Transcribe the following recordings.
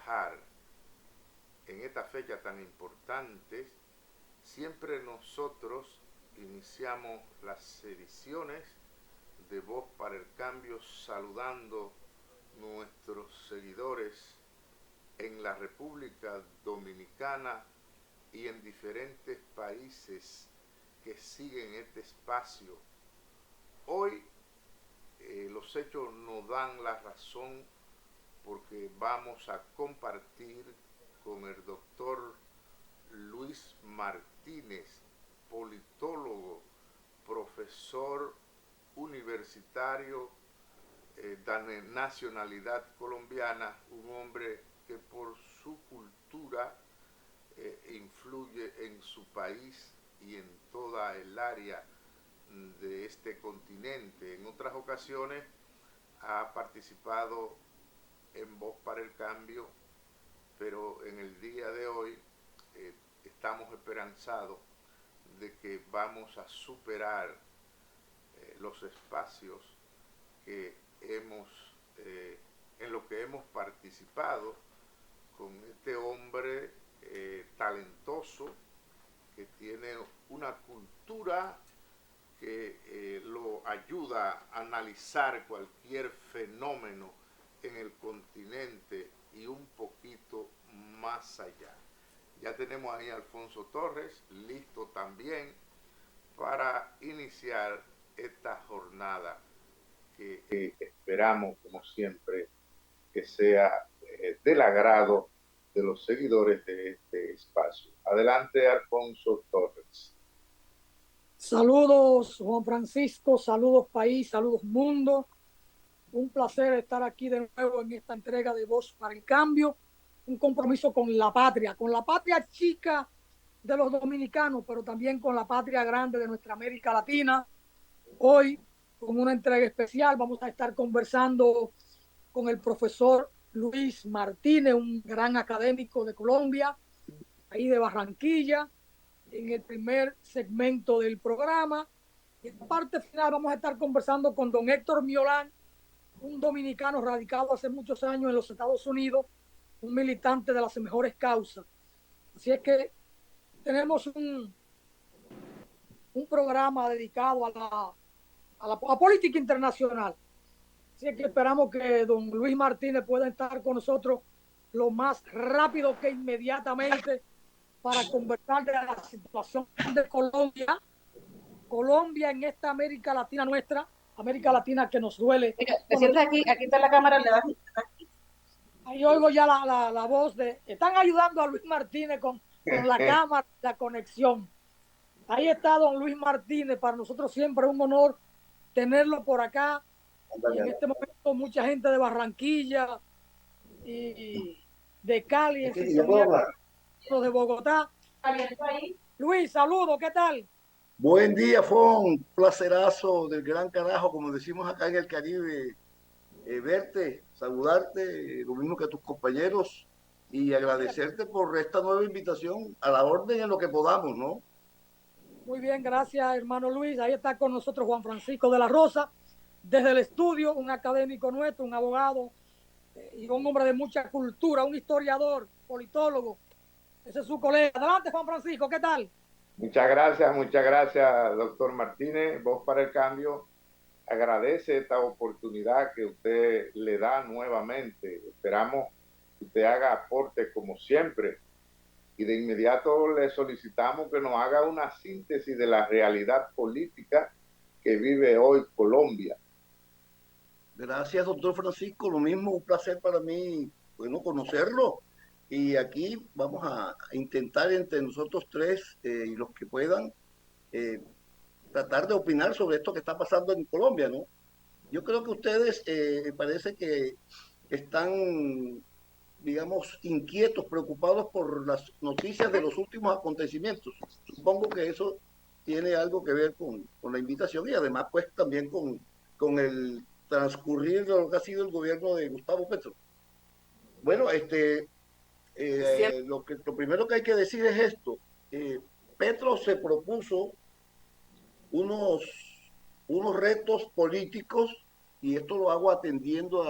trabajar en esta fecha tan importante, siempre nosotros iniciamos las ediciones de Voz para el Cambio saludando nuestros seguidores en la República Dominicana y en diferentes países que siguen este espacio. Hoy los hechos nos dan la razón porque vamos a compartir con el doctor Luis Martínez, politólogo, profesor universitario de nacionalidad colombiana, un hombre que por su cultura influye en su país y en toda el área de este continente. En otras ocasiones ha participado en Voz para el Cambio, pero en el día de hoy estamos esperanzados de que vamos a superar los espacios que hemos, en lo que hemos participado con este hombre talentoso que tiene una cultura que lo ayuda a analizar cualquier fenómeno en el continente y un poquito más allá. Ya tenemos ahí a Alfonso Torres, listo también para iniciar esta jornada que esperamos, como siempre, que sea del agrado de los seguidores de este espacio. Adelante, Alfonso Torres. Saludos, Juan Francisco, saludos país, saludos mundo. Un placer estar aquí de nuevo en esta entrega de Voz para el Cambio. Un compromiso con la patria chica de los dominicanos, pero también con la patria grande de nuestra América Latina. Hoy, con una entrega especial, vamos a estar conversando con el profesor Luis Martínez, un gran académico de Colombia, ahí de Barranquilla, en el primer segmento del programa. En parte final vamos a estar conversando con don Héctor Miolán, un dominicano radicado hace muchos años en los Estados Unidos, un militante de las mejores causas. Así es que tenemos un programa dedicado a política internacional. Así es que esperamos que don Luis Martínez pueda estar con nosotros lo más rápido que inmediatamente para conversar de la situación de Colombia. Colombia en esta América Latina nuestra, América Latina que nos duele. Mira, te sientas aquí, aquí está la cámara, le das. Ahí oigo ya la voz de... Están ayudando a Luis Martínez con la cámara, la conexión. Ahí está don Luis Martínez, para nosotros siempre es un honor tenerlo por acá. Y en este momento mucha gente de Barranquilla y de Cali en sintonía de Bogotá. Luis, saludos, ¿qué tal? Buen día, Fon. Placerazo del gran carajo, como decimos acá en el Caribe. Verte, saludarte, lo mismo que a tus compañeros y agradecerte por esta nueva invitación a la orden en lo que podamos, ¿no? Muy bien, gracias, hermano Luis. Ahí está con nosotros Juan Francisco de la Rosa, desde el estudio, un académico nuestro, un abogado y un hombre de mucha cultura, un historiador, politólogo. Ese es su colega. Adelante, Juan Francisco, ¿qué tal? Muchas gracias, doctor Martínez. Voz para el Cambio agradece esta oportunidad que usted le da nuevamente. Esperamos que usted haga aporte como siempre y de inmediato le solicitamos que nos haga una síntesis de la realidad política que vive hoy Colombia. Gracias, doctor Francisco. Lo mismo, un placer para mí, bueno, conocerlo. Y aquí vamos a intentar entre nosotros tres y los que puedan tratar de opinar sobre esto que está pasando en Colombia, ¿no? Yo creo que ustedes parece que están, digamos, inquietos, preocupados por las noticias de los últimos acontecimientos. Supongo que eso tiene algo que ver con la invitación y además pues también con el transcurrir de lo que ha sido el gobierno de Gustavo Petro. Bueno, lo primero que hay que decir es esto. Petro se propuso unos, unos retos políticos y esto lo hago atendiendo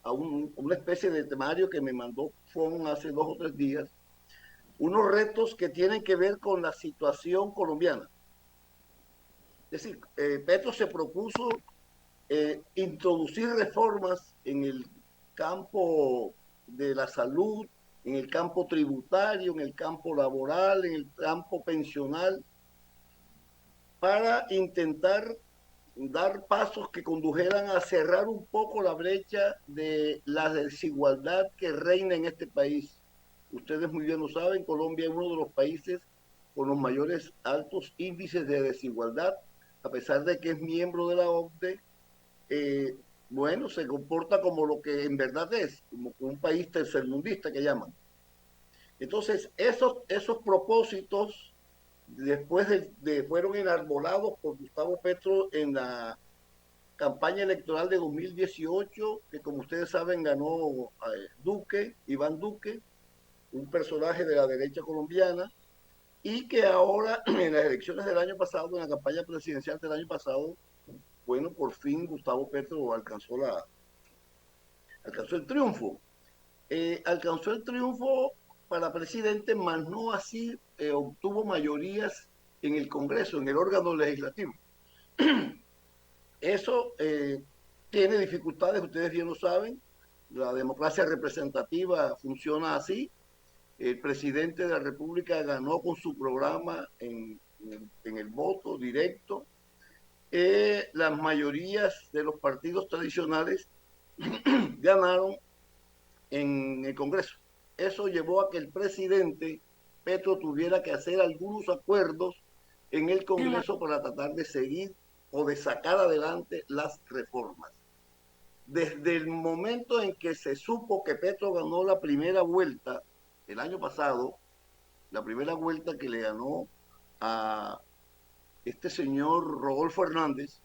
a una especie de temario que me mandó FON hace 2 o 3 días, unos retos que tienen que ver con la situación colombiana. Es decir, Petro se propuso introducir reformas en el campo de la salud, en el campo tributario, en el campo laboral, en el campo pensional, para intentar dar pasos que condujeran a cerrar un poco la brecha de la desigualdad que reina en este país. Ustedes muy bien lo saben, Colombia es uno de los países con los mayores altos índices de desigualdad, a pesar de que es miembro de la OCDE. Bueno, se comporta como lo que en verdad es, como un país tercermundista que llaman. Entonces, esos propósitos después fueron enarbolados por Gustavo Petro en la campaña electoral de 2018, que como ustedes saben ganó Duque, Iván Duque, un personaje de la derecha colombiana, y que ahora en las elecciones del año pasado, en la campaña presidencial del año pasado, bueno, por fin Gustavo Petro alcanzó el triunfo. Alcanzó el triunfo para presidente, mas no así obtuvo mayorías en el Congreso, en el órgano legislativo. Eso tiene dificultades, ustedes bien lo saben. La democracia representativa funciona así. El presidente de la República ganó con su programa en el voto directo. Las mayorías de los partidos tradicionales ganaron en el Congreso. Eso llevó a que el presidente Petro tuviera que hacer algunos acuerdos en el Congreso para tratar de seguir o de sacar adelante las reformas. Desde el momento en que se supo que Petro ganó la primera vuelta el año pasado, la primera vuelta que le ganó a este señor Rodolfo Hernández,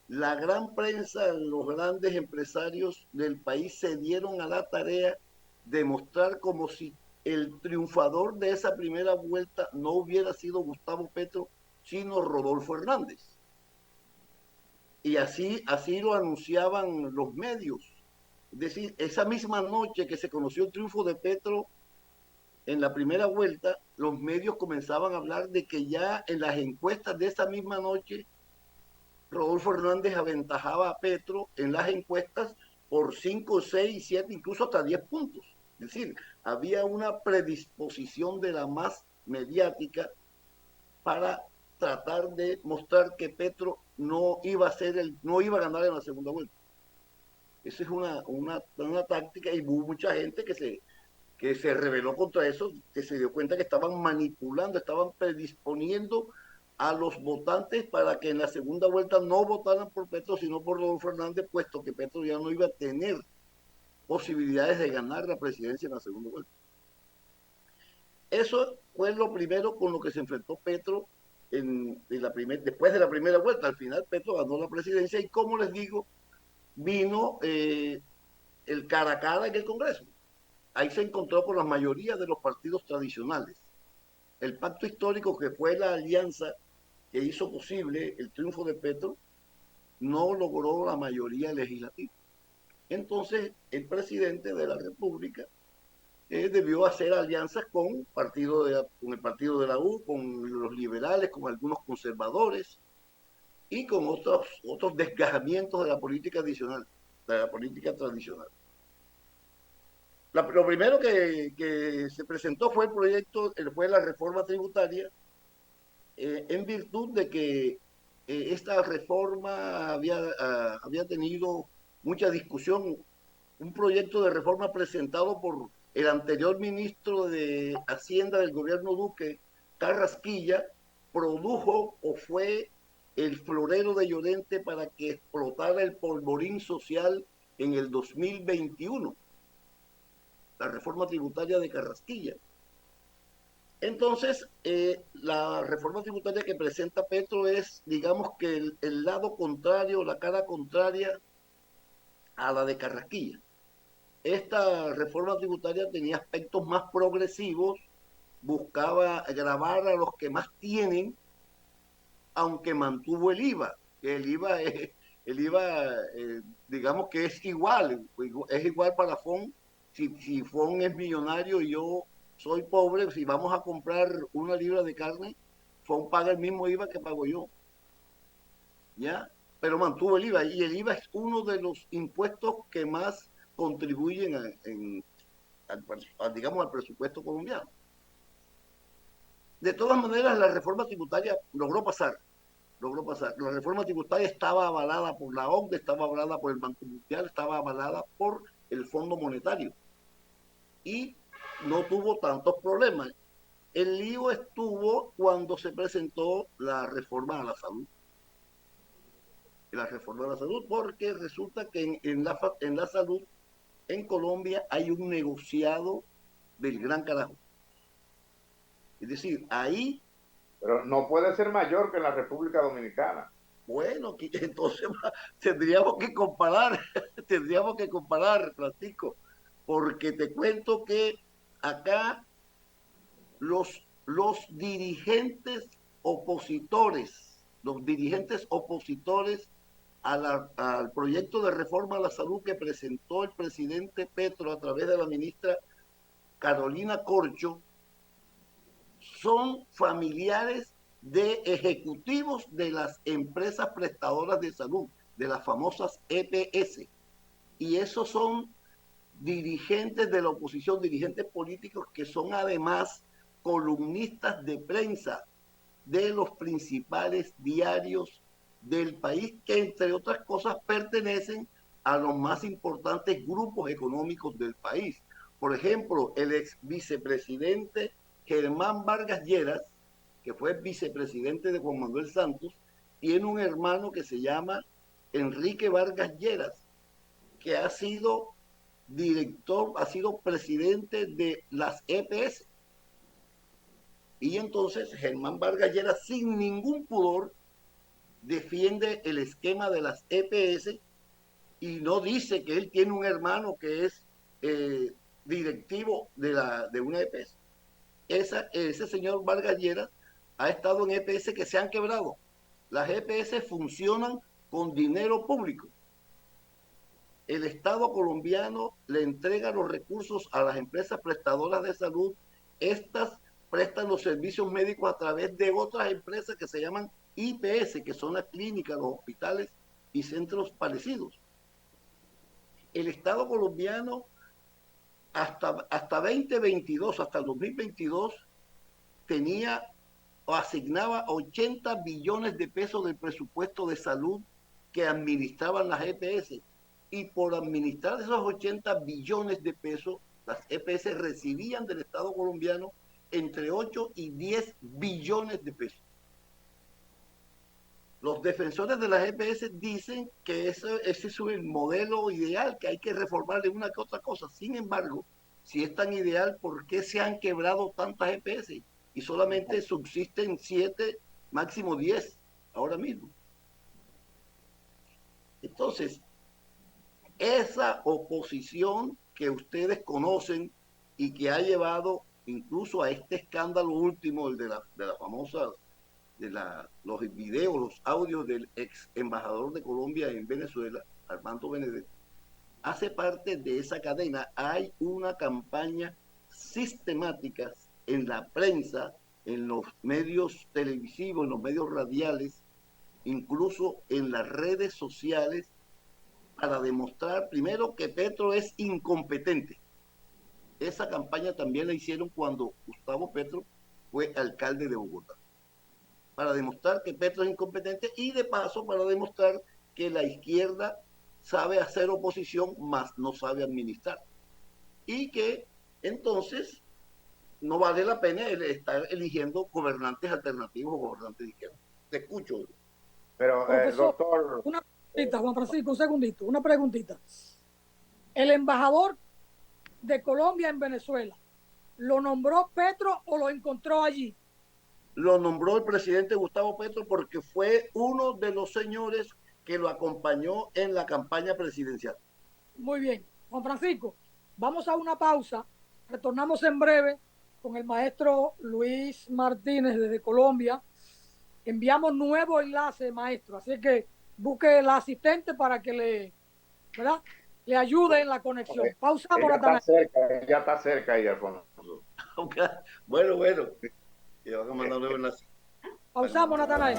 la gran prensa, los grandes empresarios del país se dieron a la tarea de mostrar como si el triunfador de esa primera vuelta no hubiera sido Gustavo Petro, sino Rodolfo Hernández. Y así lo anunciaban los medios. Es decir, esa misma noche que se conoció el triunfo de Petro en la primera vuelta, los medios comenzaban a hablar de que ya en las encuestas de esa misma noche, Rodolfo Hernández aventajaba a Petro en las encuestas por 5, 6, 7, incluso hasta 10 puntos. Es decir, había una predisposición de la más mediática para tratar de mostrar que Petro no iba a ganar en la segunda vuelta. Esa es una táctica, y hubo mucha gente que se rebeló contra eso, que se dio cuenta que estaban manipulando, estaban predisponiendo a los votantes para que en la segunda vuelta no votaran por Petro, sino por Rodolfo Hernández, puesto que Petro ya no iba a tener posibilidades de ganar la presidencia en la segunda vuelta. Eso fue lo primero con lo que se enfrentó Petro después de la primera vuelta. Al final Petro ganó la presidencia y, como les digo, vino el cara a cara en el Congreso. Ahí se encontró con la mayoría de los partidos tradicionales. El pacto histórico, que fue la alianza que hizo posible el triunfo de Petro, no logró la mayoría legislativa. Entonces, el presidente de la República debió hacer alianzas con el partido de la U, con los liberales, con algunos conservadores y con otros desgajamientos de la política tradicional. Lo primero que se presentó fue fue la reforma tributaria, en virtud de que esta reforma había tenido mucha discusión. Un proyecto de reforma presentado por el anterior ministro de Hacienda del gobierno Duque, Carrasquilla, produjo o fue el florero de Llorente para que explotara el polvorín social en el 2021, la reforma tributaria de Carrasquilla. Entonces, la reforma tributaria que presenta Petro es, digamos que el lado contrario, la cara contraria a la de Carrasquilla. Esta reforma tributaria tenía aspectos más progresivos, buscaba gravar a los que más tienen, aunque mantuvo el IVA, que el IVA El IVA, digamos que es igual para FON. Si FON es millonario y yo soy pobre, si vamos a comprar una libra de carne, FON paga el mismo IVA que pago yo, ¿ya? Pero mantuvo el IVA, y el IVA es uno de los impuestos que más contribuyen digamos, al presupuesto colombiano. De todas maneras, la reforma tributaria logró pasar. La reforma tributaria estaba avalada por la OCDE, estaba avalada por el Banco Mundial, estaba avalada por el Fondo Monetario y no tuvo tantos problemas. El lío estuvo cuando se presentó la reforma a la salud. La reforma a la salud, porque resulta que en la salud en Colombia hay un negociado del gran carajo. Es decir, ahí... Pero no puede ser mayor que en la República Dominicana. Bueno, entonces tendríamos que comparar, Francisco, porque te cuento que acá los dirigentes opositores al proyecto de reforma a la salud que presentó el presidente Petro a través de la ministra Carolina Corcho, son familiares de ejecutivos de las empresas prestadoras de salud, de las famosas EPS. Y esos son dirigentes de la oposición, dirigentes políticos que son además columnistas de prensa de los principales diarios del país, que entre otras cosas pertenecen a los más importantes grupos económicos del país. Por ejemplo, el ex vicepresidente Germán Vargas Lleras, que fue vicepresidente de Juan Manuel Santos, tiene un hermano que se llama Enrique Vargas Lleras, que ha sido presidente de las EPS. Y entonces Germán Vargas Lleras, sin ningún pudor, defiende el esquema de las EPS y no dice que él tiene un hermano que es directivo de una EPS. Ese señor Vargas Lleras ha estado en EPS que se han quebrado. Las EPS funcionan con dinero público. El Estado colombiano le entrega los recursos a las empresas prestadoras de salud. Estas prestan los servicios médicos a través de otras empresas que se llaman IPS, que son las clínicas, los hospitales y centros parecidos. El Estado colombiano hasta 2022, hasta el 2022, tenía o asignaba 80 billones de pesos del presupuesto de salud que administraban las EPS. Y por administrar esos 80 billones de pesos, las EPS recibían del Estado colombiano entre 8 y 10 billones de pesos. Los defensores de las EPS dicen que ese es el modelo ideal, que hay que reformarle una que otra cosa. Sin embargo, si es tan ideal, ¿por qué se han quebrado tantas EPS? Y solamente subsisten 7, máximo 10 ahora mismo. Entonces, esa oposición que ustedes conocen y que ha llevado incluso a este escándalo último, el de la famosa, los videos, los audios del ex embajador de Colombia en Venezuela, Armando Benedetti, hace parte de esa cadena. Hay una campaña sistemática en la prensa, en los medios televisivos, en los medios radiales, incluso en las redes sociales, para demostrar primero que Petro es incompetente. Esa campaña también la hicieron cuando Gustavo Petro fue alcalde de Bogotá, para demostrar que Petro es incompetente y de paso para demostrar que la izquierda sabe hacer oposición, mas no sabe administrar. Y que entonces no vale la pena estar eligiendo gobernantes alternativos o gobernantes de izquierda. Te escucho. Pero, doctor... Una preguntita, Juan Francisco, un segundito, una preguntita. ¿El embajador de Colombia en Venezuela lo nombró Petro o lo encontró allí? Lo nombró el presidente Gustavo Petro porque fue uno de los señores que lo acompañó en la campaña presidencial. Muy bien. Juan Francisco, vamos a una pausa. Retornamos en breve con el maestro Luis Martínez desde Colombia. Enviamos nuevo enlace, maestro. Así que busque la asistente para que ¿verdad? Le ayude en la conexión. Pausamos, Natanael. Ya está cerca ahí, Alfonso. Bueno, y van a mandar un enlace. Pausamos, Natanael.